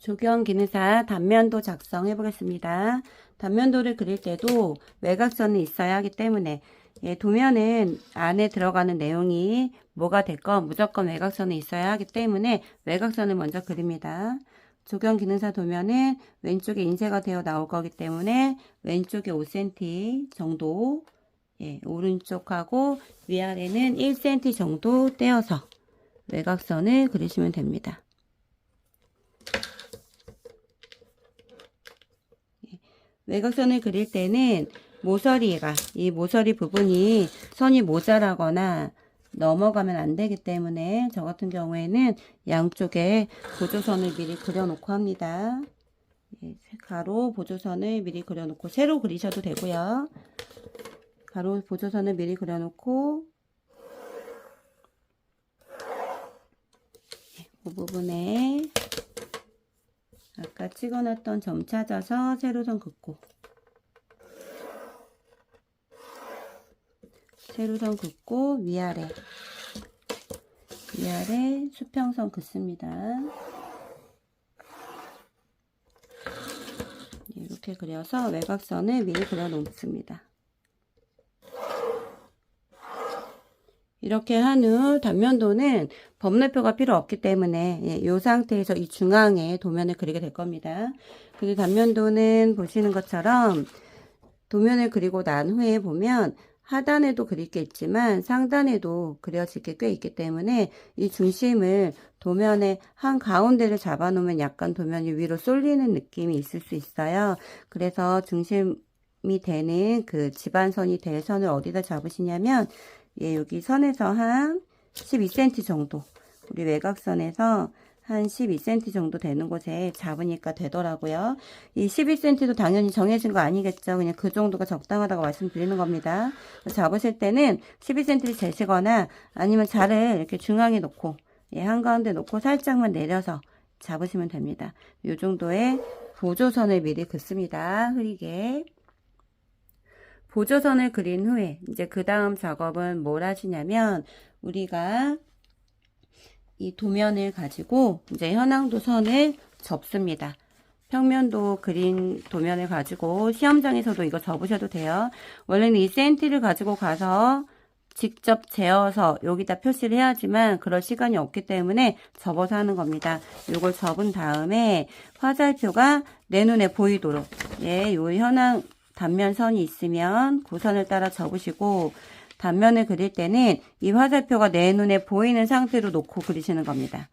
조경 기능사 단면도 작성해 보겠습니다. 단면도를 그릴 때도 외곽선이 있어야 하기 때문에 도면은 안에 들어가는 내용이 뭐가 됐건 무조건 외곽선이 있어야 하기 때문에 외곽선을 먼저 그립니다. 조경 기능사 도면은 왼쪽에 인쇄가 되어 나올 거기 때문에 왼쪽에 5cm 정도, 오른쪽하고 위아래는 1cm 정도 떼어서 외곽선을 그리시면 됩니다. 외곽선을 그릴 때는 이 모서리 부분이 선이 모자라거나 넘어가면 안 되기 때문에 저 같은 경우에는 양쪽에 보조선을 미리 그려놓고 합니다. 가로 보조선을 미리 그려놓고 세로 그리셔도 되고요. 가로 보조선을 미리 그려놓고 그 부분에 아까 찍어놨던 점 찾아서 세로선 긋고 세로선 긋고 위아래 수평선 긋습니다. 이렇게 그려서 외곽선을 미리 그려 놓습니다. 이렇게 한 후 단면도는 범례표가 필요 없기 때문에 이 상태에서 이 중앙에 도면을 그리게 될 겁니다. 그리고 단면도는 보시는 것처럼 도면을 그리고 난 후에 보면 하단에도 그릴 게 있지만 상단에도 그려질 게 꽤 있기 때문에 이 중심을 도면의 한가운데를 잡아 놓으면 약간 도면이 위로 쏠리는 느낌이 있을 수 있어요. 그래서 중심이 되는 그 지반선이 될 선을 어디다 잡으시냐면 여기 선에서 한 12cm 정도, 우리 외곽선에서 한 12cm 정도 되는 곳에 잡으니까 되더라고요. 이 12cm도 당연히 정해진 거 아니겠죠. 그냥 그 정도가 적당하다고 말씀드리는 겁니다. 잡으실 때는 12cm를 재시거나 아니면 자를 이렇게 중앙에 놓고 한가운데 놓고 살짝만 내려서 잡으시면 됩니다. 이 정도의 보조선을 미리 긋습니다. 흐리게. 보조선을 그린 후에 이제 그 다음 작업은 뭘 하시냐면 우리가 이 도면을 가지고 이제 현황도 선을 접습니다. 평면도 그린 도면을 가지고 시험장에서도 이거 접으셔도 돼요. 원래는 이 cm를 가지고 가서 직접 재어서 여기다 표시를 해야지만 그럴 시간이 없기 때문에 접어서 하는 겁니다. 이걸 접은 다음에 화살표가 내 눈에 보이도록 요 현황 단면선이 있으면 그 선을 따라 접으시고 단면을 그릴 때는 이 화살표가 내 눈에 보이는 상태로 놓고 그리시는 겁니다.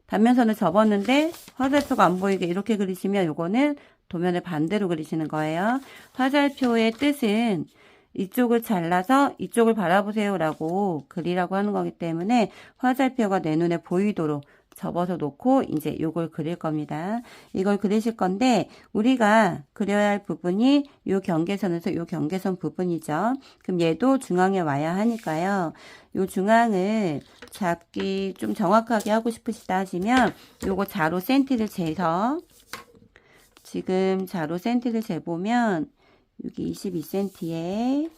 단면선을 접었는데 화살표가 안 보이게 이렇게 그리시면 요거는 도면을 반대로 그리시는 거예요. 화살표의 뜻은 이쪽을 잘라서 이쪽을 바라보세요 라고 그리라고 하는 거기 때문에 화살표가 내 눈에 보이도록 접어서 놓고 이제 요걸 그릴 겁니다. 이걸 그리실 건데 우리가 그려야 할 부분이 요 경계선에서 요 경계선 부분이죠. 그럼 얘도 중앙에 와야 하니까요. 요 중앙을 잡기 좀 정확하게 하고 싶으시다 하시면 요거 자로 cm를 재서 지금 자로 cm를 재보면 여기 22cm에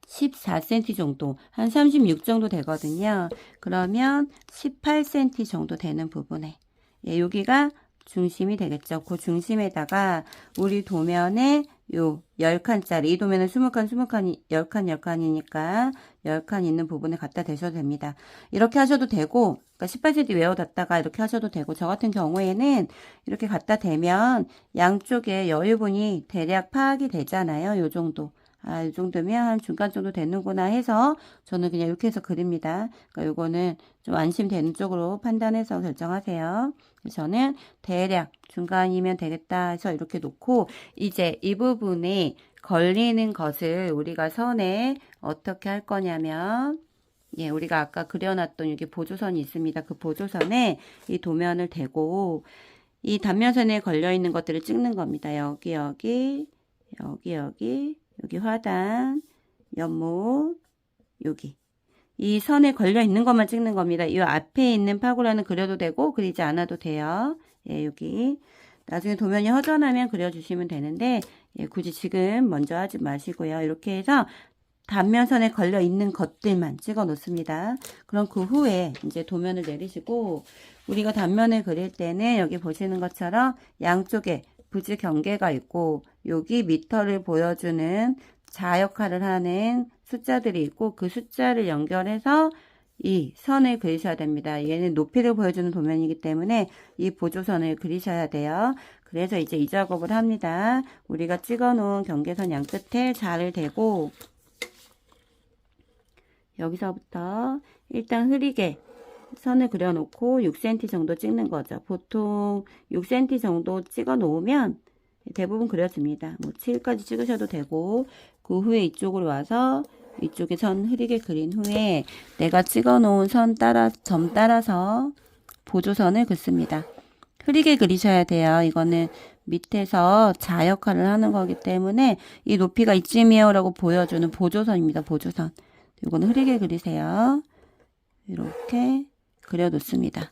14cm 정도, 한 36 정도 되거든요. 그러면 18cm 정도 되는 부분에 여기가 중심이 되겠죠. 그 중심에다가 우리 도면에 요 10칸짜리, 이 도면은 20칸, 20칸이 10칸, 10칸이니까 10칸 있는 부분에 갖다 대셔도 됩니다. 이렇게 하셔도 되고, 그러니까 18cm 외워뒀다가 이렇게 하셔도 되고, 저 같은 경우에는 이렇게 갖다 대면 양쪽에 여유분이 대략 파악이 되잖아요. 요 정도. 이 정도면 한 중간 정도 되는구나 해서 저는 그냥 이렇게 해서 그립니다. 그러니까 요거는 좀 안심되는 쪽으로 판단해서 결정하세요. 저는 대략 중간이면 되겠다 해서 이렇게 놓고 이제 이 부분에 걸리는 것을 우리가 선에 어떻게 할 거냐면 우리가 아까 그려놨던 여기 보조선이 있습니다. 그 보조선에 이 도면을 대고 이 단면선에 걸려있는 것들을 찍는 겁니다. 여기 화단, 연못, 여기. 이 선에 걸려 있는 것만 찍는 겁니다. 이 앞에 있는 파고라는 그려도 되고 그리지 않아도 돼요. 여기. 나중에 도면이 허전하면 그려주시면 되는데 굳이 지금 먼저 하지 마시고요. 이렇게 해서 단면선에 걸려 있는 것들만 찍어 놓습니다. 그럼 그 후에 이제 도면을 내리시고 우리가 단면을 그릴 때는 여기 보시는 것처럼 양쪽에 부지 경계가 있고 여기 미터를 보여주는 자 역할을 하는 숫자들이 있고 그 숫자를 연결해서 이 선을 그리셔야 됩니다. 얘는 높이를 보여주는 도면이기 때문에 이 보조선을 그리셔야 돼요. 그래서 이제 이 작업을 합니다. 우리가 찍어 놓은 경계선 양 끝에 자를 대고 여기서부터 일단 흐리게 선을 그려놓고 6cm 정도 찍는 거죠. 보통 6cm 정도 찍어 놓으면 대부분 그려집니다. 뭐 7까지 찍으셔도 되고 그 후에 이쪽으로 와서 이쪽에 선 흐리게 그린 후에 내가 찍어 놓은 점 따라서 보조선을 긋습니다. 흐리게 그리셔야 돼요. 이거는 밑에서 자 역할을 하는 거기 때문에 이 높이가 이쯤이에요 라고 보여주는 보조선입니다. 보조선. 이거는 흐리게 그리세요. 이렇게 그려 놓습니다.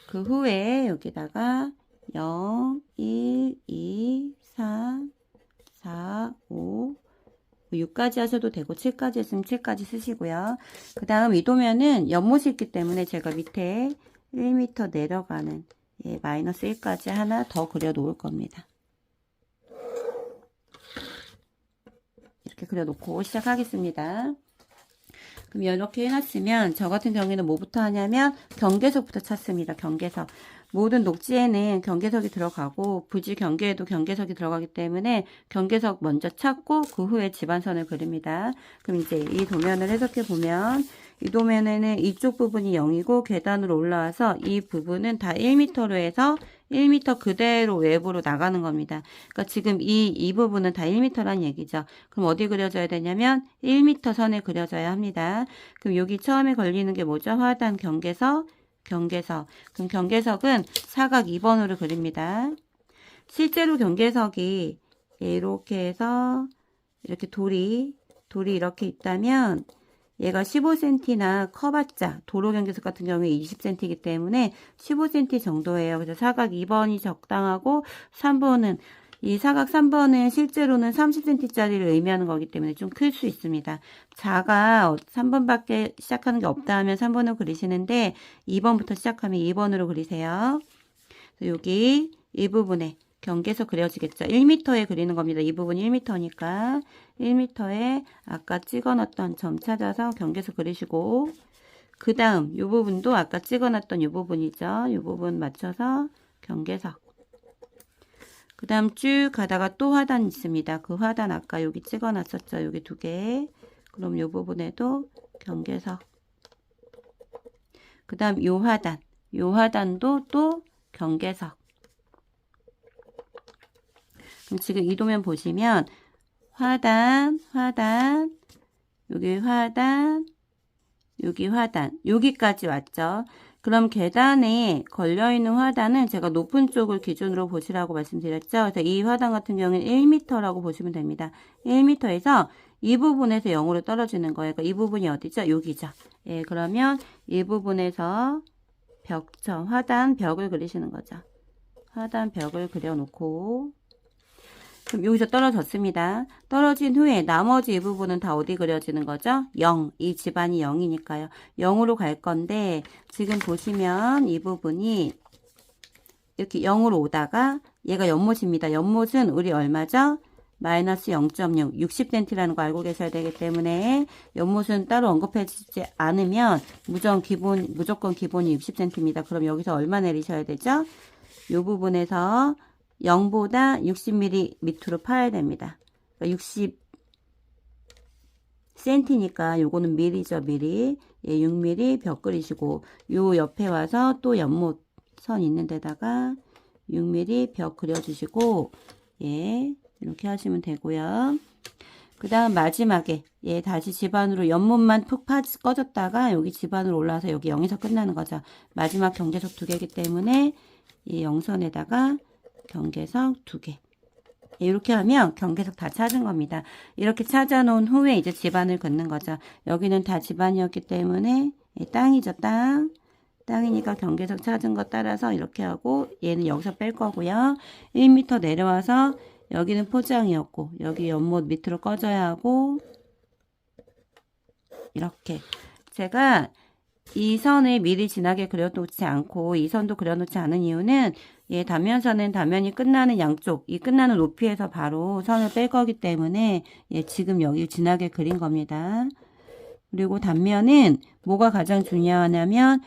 그 후에 여기다가 0, 1, 2, 3, 4, 5, 6까지 하셔도 되고 7까지 했으면 7까지 쓰시고요. 그 다음 이 도면은 연못이 있기 때문에 제가 밑에 1m 내려가는 마이너스 1까지 하나 더 그려 놓을 겁니다. 이렇게 그려 놓고 시작하겠습니다. 그럼 이렇게 해놨으면 저 같은 경우에는 뭐부터 하냐면 경계석부터 찾습니다. 경계석. 모든 녹지에는 경계석이 들어가고 부지 경계에도 경계석이 들어가기 때문에 경계석 먼저 찾고 그 후에 집안선을 그립니다. 그럼 이제 이 도면을 해석해 보면 이 도면에는 이쪽 부분이 0이고 계단으로 올라와서 이 부분은 다 1m로 해서 1m 그대로 외부로 나가는 겁니다. 그러니까 지금 이 부분은 다 1m란 얘기죠. 그럼 어디 그려져야 되냐면 1m 선에 그려져야 합니다. 그럼 여기 처음에 걸리는 게 뭐죠? 화단, 경계석. 그럼 경계석은 사각 2번으로 그립니다. 실제로 경계석이 이렇게 해서 이렇게 돌이 이렇게 있다면 얘가 15cm나 커봤자 도로 경계석 같은 경우에 20cm이기 때문에 15cm 정도예요. 그래서 사각 2번이 적당하고 3번은 이 사각 3번은 실제로는 30cm짜리를 의미하는 거기 때문에 좀 클 수 있습니다. 자가 3번밖에 시작하는 게 없다 하면 3번으로 그리시는데 2번부터 시작하면 2번으로 그리세요. 여기 이 부분에 경계석 그려지겠죠. 1m에 그리는 겁니다. 이 부분이 1m니까 1m에 아까 찍어놨던 점 찾아서 경계석 그리시고 그 다음 이 부분도 아까 찍어놨던 이 부분이죠. 이 부분 맞춰서 경계석. 그 다음 쭉 가다가 또 화단 있습니다. 그 화단 아까 여기 찍어놨었죠. 여기 2개. 그럼 이 부분에도 경계석. 그 다음 요 화단도 또 경계석. 그럼 지금 이 도면 보시면 화단, 여기 화단, 여기까지 왔죠. 그럼 계단에 걸려있는 화단은 제가 높은 쪽을 기준으로 보시라고 말씀드렸죠. 그래서 이 화단 같은 경우는 1m라고 보시면 됩니다. 1m에서 이 부분에서 0으로 떨어지는 거예요. 그러니까 이 부분이 어디죠? 여기죠. 예, 그러면 이 부분에서 화단 벽을 그리시는 거죠. 화단 벽을 그려놓고 그럼 여기서 떨어졌습니다. 떨어진 후에 나머지 이 부분은 다 어디 그려지는 거죠? 0. 이 집안이 0이니까요. 0으로 갈 건데 지금 보시면 이 부분이 이렇게 0으로 오다가 얘가 연못입니다. 연못은 우리 얼마죠? 마이너스 0.6, 60cm라는 거 알고 계셔야 되기 때문에 연못은 따로 언급해주지 않으면 무조건 기본이 60cm입니다. 그럼 여기서 얼마 내리셔야 되죠? 이 부분에서 0보다 60mm 밑으로 파야 됩니다. 그러니까 60cm니까 요거는 미리죠, 미리. 예, 6mm 벽 그리시고 요 옆에 와서 또 연못 선 있는 데다가 6mm 벽 그려주시고 예, 이렇게 하시면 되고요. 그 다음 마지막에 예, 다시 집안으로 연못만 푹 꺼졌다가 여기 집안으로 올라와서 여기 0에서 끝나는 거죠. 마지막 경계석 2개이기 때문에 이 0선에다가 경계석 2개. 이렇게 하면 경계석 다 찾은 겁니다. 이렇게 찾아놓은 후에 이제 집안을 긋는 거죠. 여기는 다 집안이었기 때문에 땅이죠, 땅. 땅이니까 경계석 찾은 거 따라서 이렇게 하고 얘는 여기서 뺄 거고요. 1m 내려와서 여기는 포장이었고 여기 연못 밑으로 꺼져야 하고 이렇게 제가 이 선을 미리 진하게 그려놓지 않고 이 선도 그려놓지 않은 이유는 단면선은 단면이 끝나는 양쪽, 이 끝나는 높이에서 바로 선을 뺄 거기 때문에 지금 여기 진하게 그린 겁니다. 그리고 단면은 뭐가 가장 중요하냐면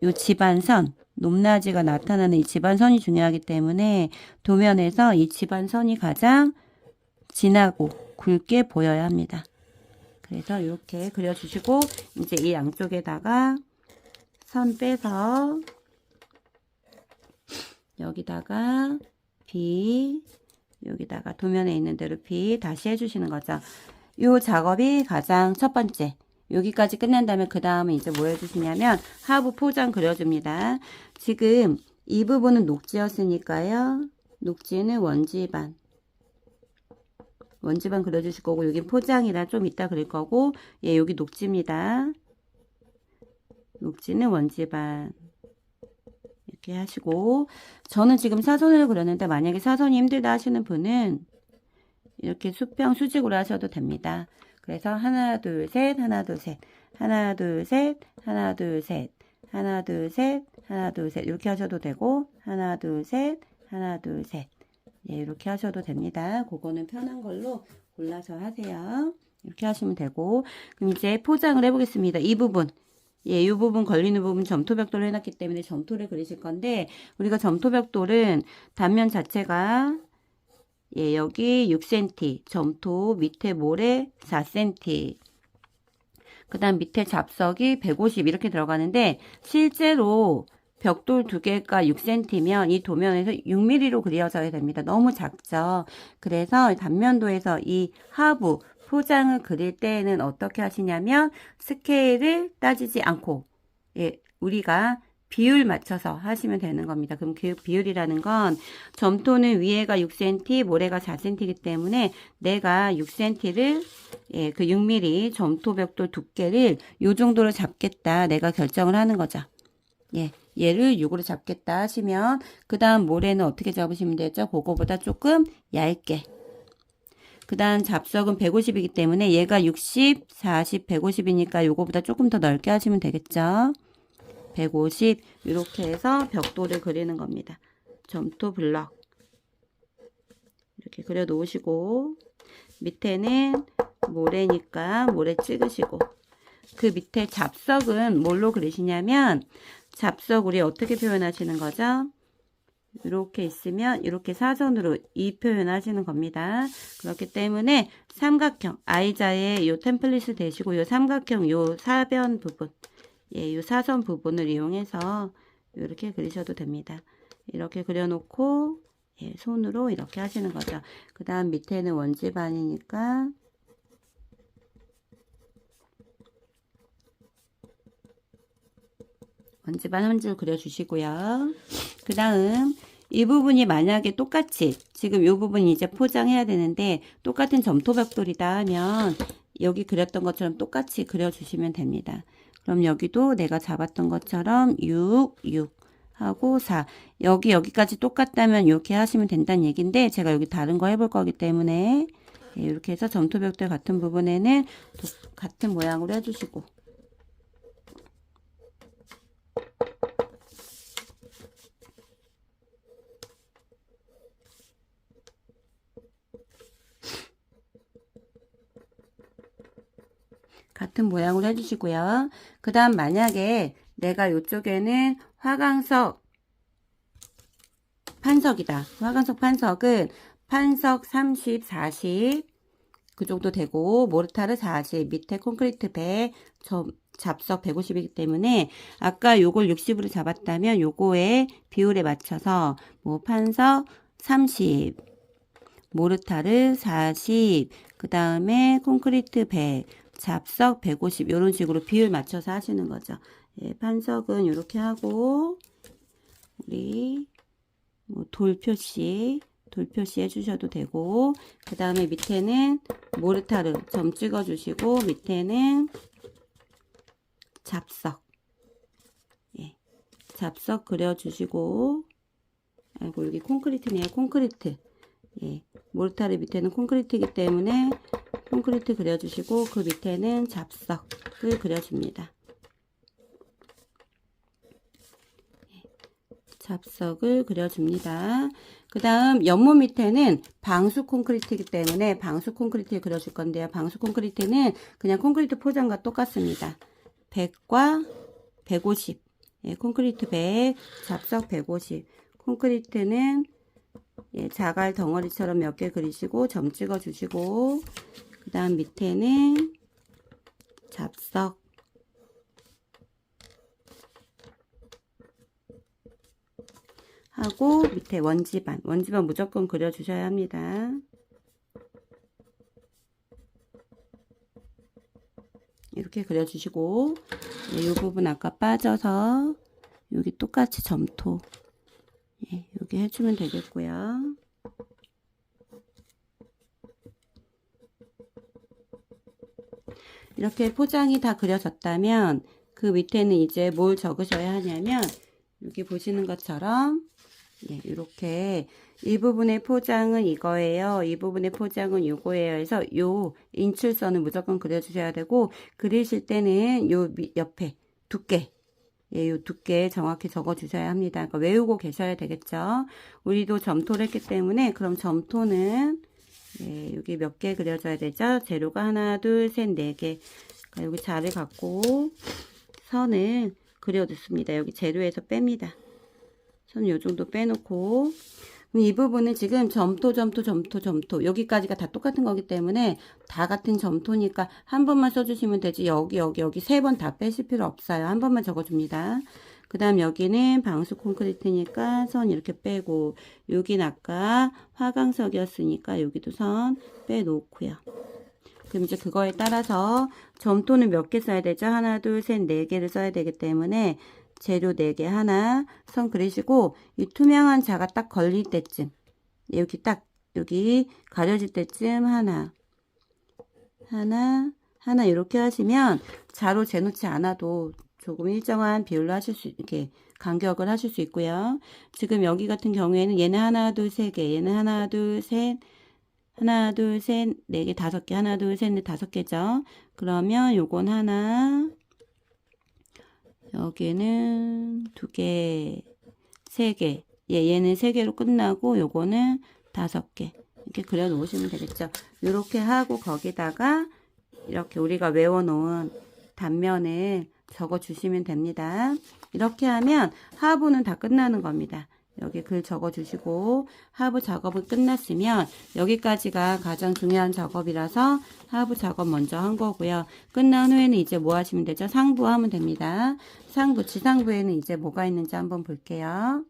이 집안선, 높낮이가 나타나는 이 집안선이 중요하기 때문에 도면에서 이 집안선이 가장 진하고 굵게 보여야 합니다. 그래서 이렇게 그려주시고 이제 이 양쪽에다가 선 빼서 여기다가 B, 여기다가 도면에 있는 대로 B 다시 해주시는 거죠. 이 작업이 가장 첫 번째. 여기까지 끝난 다음에 그 다음에 이제 뭐 해주시냐면 하부 포장 그려줍니다. 지금 이 부분은 녹지였으니까요. 녹지는 원지반 그려주실 거고 여긴 포장이라 좀 이따 그릴 거고 여기 녹지입니다. 녹지는 원지반 이렇게 하시고 저는 지금 사선을 그렸는데 만약에 사선이 힘들다 하시는 분은 이렇게 수평 수직으로 하셔도 됩니다. 그래서 하나 둘 셋 하나 둘 셋 하나 둘 셋 하나 둘 셋 하나 둘 셋 하나 둘 셋 이렇게 하셔도 되고 하나 둘 셋 하나 둘 셋 이렇게 하셔도 됩니다. 그거는 편한 걸로 골라서 하세요. 이렇게 하시면 되고 그럼 이제 포장을 해보겠습니다. 이 부분 이 부분 걸리는 부분 점토벽돌을 해놨기 때문에 점토를 그리실 건데 우리가 점토벽돌은 단면 자체가 여기 6cm 점토 밑에 모래 4cm 그 다음 밑에 잡석이 150 이렇게 들어가는데 실제로 벽돌 두 개가 6cm면 이 도면에서 6mm로 그려져야 됩니다. 너무 작죠. 그래서 단면도에서 이 하부 포장을 그릴 때에는 어떻게 하시냐면 스케일을 따지지 않고 우리가 비율 맞춰서 하시면 되는 겁니다. 그럼 그 비율이라는 건 점토는 위에가 6cm, 모래가 4cm이기 때문에 내가 6cm를 그 6mm 점토 벽돌 두께를 요 정도로 잡겠다. 내가 결정을 하는 거죠. 얘를 6으로 잡겠다 하시면 그 다음 모래는 어떻게 잡으시면 되죠? 그거보다 조금 얇게. 그 다음 잡석은 150이기 때문에 얘가 60, 40, 150이니까 요거보다 조금 더 넓게 하시면 되겠죠? 150 이렇게 해서 벽돌을 그리는 겁니다. 점토 블럭 이렇게 그려 놓으시고 밑에는 모래니까 모래 찍으시고 그 밑에 잡석은 뭘로 그리시냐면 잡석 우리 어떻게 표현하시는 거죠? 이렇게 있으면 이렇게 사선으로 이 표현하시는 겁니다. 그렇기 때문에 삼각형 I자에 요 템플릿을 대시고 요 삼각형 요 사변 부분 요 사선 부분을 이용해서 이렇게 그리셔도 됩니다. 이렇게 그려놓고 손으로 이렇게 하시는 거죠. 그 다음 밑에는 원지반이니까 원지반 한 줄 그려주시고요. 그 다음 이 부분이 만약에 똑같이 지금 이 부분이 이제 포장해야 되는데 똑같은 점토벽돌이다 하면 여기 그렸던 것처럼 똑같이 그려주시면 됩니다. 그럼 여기도 내가 잡았던 것처럼 6, 6 하고 4 여기까지 똑같다면 이렇게 하시면 된다는 얘기인데 제가 여기 다른 거 해볼 거기 때문에 이렇게 해서 점토벽돌 같은 부분에는 같은 모양으로 해주시고 같은 모양으로 해주시고요. 그 다음 만약에 내가 이쪽에는 화강석 판석이다. 화강석 판석은 판석 30, 40 그 정도 되고 모르타르 40 밑에 콘크리트 100 잡석 150이기 때문에 아까 요걸 60으로 잡았다면 요거의 비율에 맞춰서 뭐 판석 30 모르타르 40 그 다음에 콘크리트 100 잡석 150 이런 식으로 비율 맞춰서 하시는 거죠. 판석은 이렇게 하고 우리 뭐 돌 표시 해주셔도 되고 그 다음에 밑에는 모르타르 점 찍어 주시고 밑에는 잡석 잡석 그려 주시고 아이고 여기 콘크리트네요. 콘크리트 예, 모르타르 밑에는 콘크리트이기 때문에 콘크리트 그려주시고 그 밑에는 잡석을 그려줍니다. 잡석을 그려줍니다. 그 다음 연못 밑에는 방수 콘크리트이기 때문에 방수 콘크리트를 그려줄 건데요. 방수 콘크리트는 그냥 콘크리트 포장과 똑같습니다. 100과 150. 예, 콘크리트 100, 잡석 150. 콘크리트는 예, 자갈 덩어리처럼 몇 개 그리시고 점 찍어 주시고 그 다음 밑에는 잡석 하고 밑에 원지반 무조건 그려주셔야 합니다. 이렇게 그려주시고 이 부분 아까 빠져서 여기 똑같이 점토 예, 여기 해주면 되겠고요. 이렇게 포장이 다 그려졌다면 그 밑에는 이제 뭘 적으셔야 하냐면 여기 보시는 것처럼 예, 이렇게 이 부분의 포장은 이거예요. 이 부분의 포장은 요거예요. 해서 요 인출선을 무조건 그려주셔야 되고 그리실 때는 요 옆에 두께 예, 요 두께 정확히 적어주셔야 합니다. 그러니까 외우고 계셔야 되겠죠. 우리도 점토를 했기 때문에 그럼 점토는 예, 여기 몇 개 그려줘야 되죠. 재료가 하나, 둘, 셋, 네 개. 그러니까 여기 자를 갖고 선을 그려뒀습니다. 여기 재료에서 뺍니다. 선 요 정도 빼놓고 이 부분은 지금 점토 여기까지가 다 똑같은 거기 때문에 다 같은 점토니까 한 번만 써주시면 되지 여기 세 번 다 빼실 필요 없어요. 한 번만 적어줍니다. 그 다음 여기는 방수 콘크리트니까 선 이렇게 빼고 여긴 아까 화강석이었으니까 여기도 선 빼놓고요. 그럼 이제 그거에 따라서 점토는 몇 개 써야 되죠? 하나, 둘, 셋, 네 개를 써야 되기 때문에 재료 4개 하나 선 그리시고 이 투명한 자가 딱 걸릴 때쯤 여기 딱 여기 가려질 때쯤 하나 이렇게 하시면 자로 재놓지 않아도 조금 일정한 비율로 하실 수 이렇게 간격을 하실 수 있고요. 지금 여기 같은 경우에는 얘는 하나 둘 세 개 얘는 하나 둘 셋 네 개 5개 하나 둘 셋 넷 5개죠. 그러면 요건 하나 여기는 2개, 3개. 예, 얘는 3개로 끝나고 요거는 5개. 이렇게 그려 놓으시면 되겠죠. 이렇게 하고 거기다가 이렇게 우리가 외워 놓은 단면을 적어 주시면 됩니다. 이렇게 하면 하부는 다 끝나는 겁니다. 여기 글 적어 주시고 하부 작업은 끝났으면 여기까지가 가장 중요한 작업이라서 하부 작업 먼저 한 거고요. 끝난 후에는 이제 뭐 하시면 되죠? 상부 하면 됩니다. 상부, 지상부에는 이제 뭐가 있는지 한번 볼게요.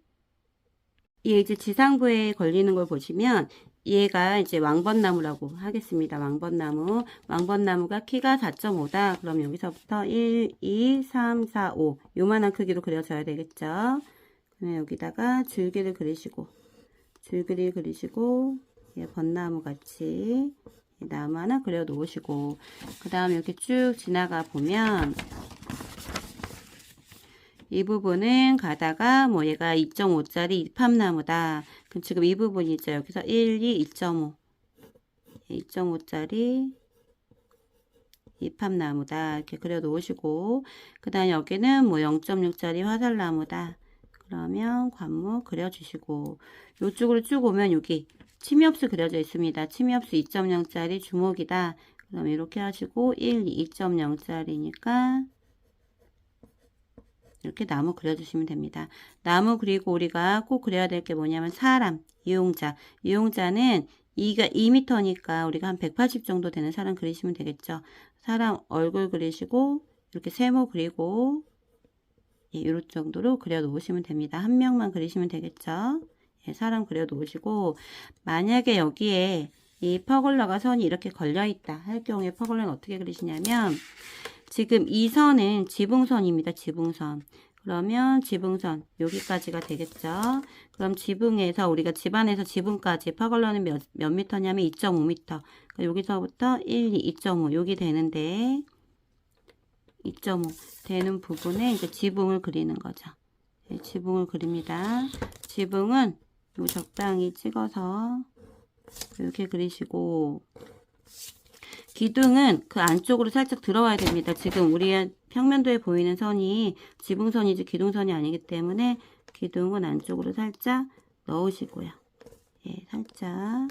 이 이제 지상부에 걸리는 걸 보시면 얘가 이제 왕벚나무라고 하겠습니다. 왕벚나무가 키가 4.5다. 그럼 여기서부터 1, 2, 3, 4, 5 요만한 크기로 그려줘야 되겠죠. 여기다가 줄기를 그리시고 예, 벚나무 같이 나무 하나 그려 놓으시고 그 다음에 이렇게 쭉 지나가 보면 이 부분은 가다가 뭐 얘가 2.5짜리 입합나무다. 그럼 지금 이 부분이죠. 여기서 1, 2, 2.5 2.5짜리 입합나무다. 이렇게 그려 놓으시고 그 다음 여기는 뭐 0.6짜리 화살나무다. 그러면 관목 그려주시고 이쪽으로 쭉 오면 여기 침엽수 그려져 있습니다. 침엽수 2.0짜리 주목이다. 그럼 이렇게 하시고 1, 2.0짜리니까 이렇게 나무 그려주시면 됩니다. 나무 그리고 우리가 꼭 그려야 될 게 뭐냐면 사람, 유용자는 2m니까 우리가 한 180 정도 되는 사람 그리시면 되겠죠. 사람 얼굴 그리시고 이렇게 세모 그리고 예, 이런 정도로 그려 놓으시면 됩니다. 한 명만 그리시면 되겠죠. 예, 사람 그려 놓으시고 만약에 여기에 이 퍼글러가 선이 이렇게 걸려 있다 할 경우에 퍼글러는 어떻게 그리시냐면 지금 이 선은 지붕선입니다. 지붕선. 그러면 지붕선 여기까지가 되겠죠. 그럼 지붕에서 우리가 집안에서 지붕까지 퍼글러는 몇 미터냐면 2.5m. 그러니까 여기서부터 1, 2, 2.5 여기 되는데 2.5 되는 부분에 이제 지붕을 그리는 거죠. 네, 지붕을 그립니다. 지붕은 요 적당히 찍어서 이렇게 그리시고, 기둥은 그 안쪽으로 살짝 들어와야 됩니다. 지금 우리 평면도에 보이는 선이 지붕선이지 기둥선이 아니기 때문에 기둥은 안쪽으로 살짝 넣으시고요. 예, 살짝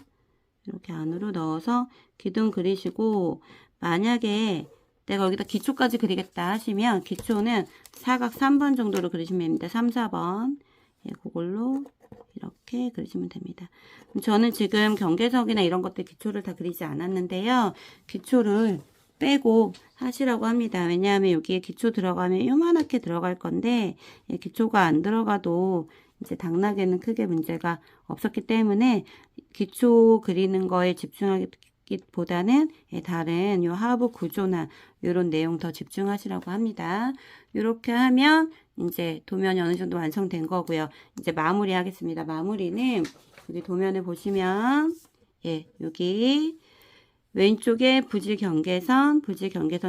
이렇게 안으로 넣어서 기둥 그리시고, 만약에 내가 여기다 기초까지 그리겠다 하시면 기초는 사각 3번 정도로 그리시면 됩니다. 3, 4번. 예, 그걸로 이렇게 그리시면 됩니다. 저는 지금 경계석이나 이런 것들 기초를 다 그리지 않았는데요. 기초를 빼고 하시라고 합니다. 왜냐하면 여기에 기초 들어가면 요만하게 들어갈 건데, 예, 기초가 안 들어가도 이제 당락에는 크게 문제가 없었기 때문에 기초 그리는 거에 집중하기보다는 다른 요 하부 구조나 이런 내용 더 집중하시라고 합니다. 이렇게 하면 이제 도면이 어느 정도 완성된 거고요. 이제 마무리 하겠습니다. 마무리는 여기 도면을 보시면, 예, 여기 왼쪽에 부지 경계선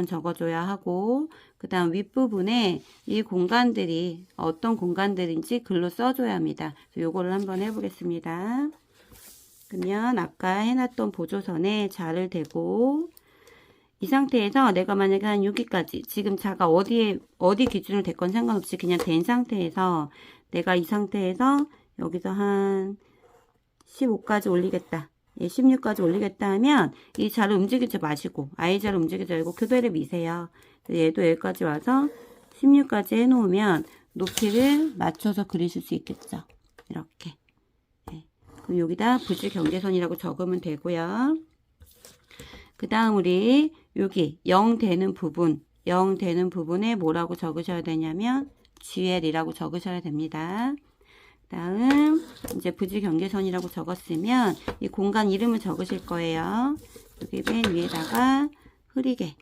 적어줘야 하고, 그 다음 윗부분에 이 공간들이 어떤 공간들인지 글로 써줘야 합니다. 요거를 한번 해보겠습니다. 그러면 아까 해놨던 보조선에 자를 대고, 이 상태에서 내가 만약에 한 여기까지, 지금 자가 어디 기준으로 됐건 상관없이 그냥 된 상태에서 내가 이 상태에서 여기서 한 15까지 올리겠다. 예, 16까지 올리겠다 하면 이 자를 움직이지 마시고 I자를 움직이지 말고 그대로 미세요. 얘도 여기까지 와서 16까지 해놓으면 높이를 맞춰서 그리실 수 있겠죠. 이렇게. 예. 그럼 여기다 부지 경계선이라고 적으면 되고요. 그 다음 우리 여기 0 되는 부분에 뭐라고 적으셔야 되냐면 GL이라고 적으셔야 됩니다. 다음 이제 부지 경계선이라고 적었으면 이 공간 이름을 적으실 거예요. 여기 맨 위에다가 흐리게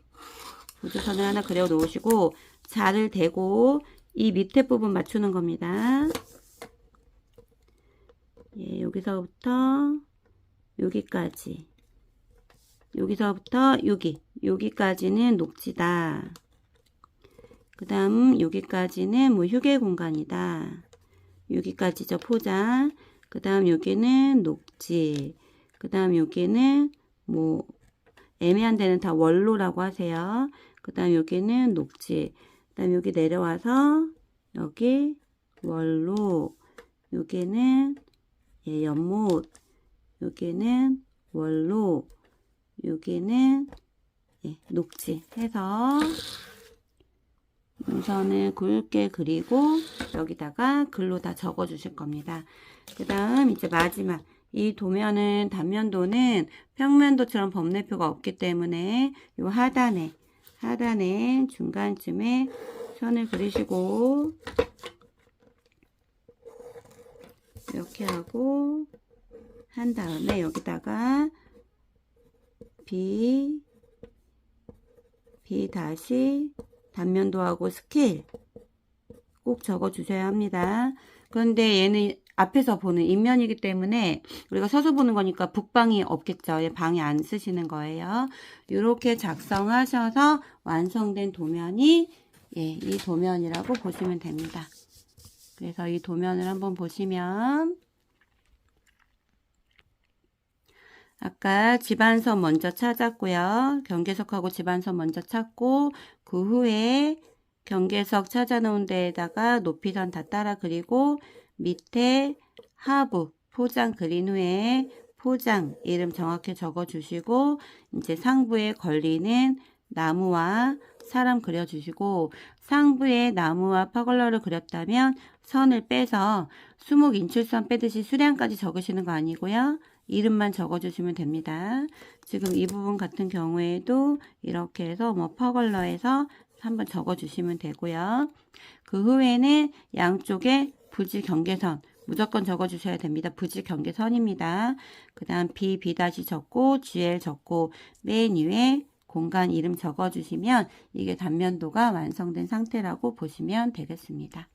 보조선을 하나 그려 놓으시고 자를 대고 이 밑에 부분 맞추는 겁니다. 예, 여기서부터 여기까지, 여기서부터 여기까지는 녹지다. 그 다음 여기까지는 뭐 휴게 공간이다. 여기까지죠, 포장. 그 다음 여기는 녹지. 그 다음 여기는 뭐 애매한 데는 다 원로라고 하세요. 그 다음 여기는 녹지. 그 다음 여기 내려와서 여기 원로. 여기는 예, 연못. 여기는 원로. 여기는 예, 녹지 해서 눈선을 굵게 그리고 여기다가 글로 다 적어 주실 겁니다. 그 다음 이제 마지막 이 도면은 단면도는 평면도처럼 범례표가 없기 때문에 요 하단에 중간쯤에 선을 그리시고 이렇게 하고 한 다음에 여기다가 B 다시 단면도하고 스케일 꼭 적어 주셔야 합니다. 그런데 얘는 앞에서 보는 인면이기 때문에 우리가 서서 보는 거니까 북방이 없겠죠. 얘 방에 안 쓰시는 거예요. 이렇게 작성하셔서 완성된 도면이 예, 이 도면이라고 보시면 됩니다. 그래서 이 도면을 한번 보시면 아까 집안선 먼저 찾았고요. 경계석하고 집안선 먼저 찾고 그 후에 경계석 찾아놓은 데에다가 높이선 다 따라 그리고 밑에 하부 포장 그린 후에 포장 이름 정확히 적어 주시고 이제 상부에 걸리는 나무와 사람 그려 주시고 상부에 나무와 퍼글러를 그렸다면 선을 빼서 수목 인출선 빼듯이 수량까지 적으시는 거 아니고요. 이름만 적어주시면 됩니다. 지금 이 부분 같은 경우에도 이렇게 해서 뭐 퍼글러에서 한번 적어주시면 되고요. 그 후에는 양쪽에 부지 경계선 무조건 적어주셔야 됩니다. 부지 경계선입니다. 그 다음 B 다시 적고 GL 적고 맨 위에 공간 이름 적어주시면 이게 단면도가 완성된 상태라고 보시면 되겠습니다.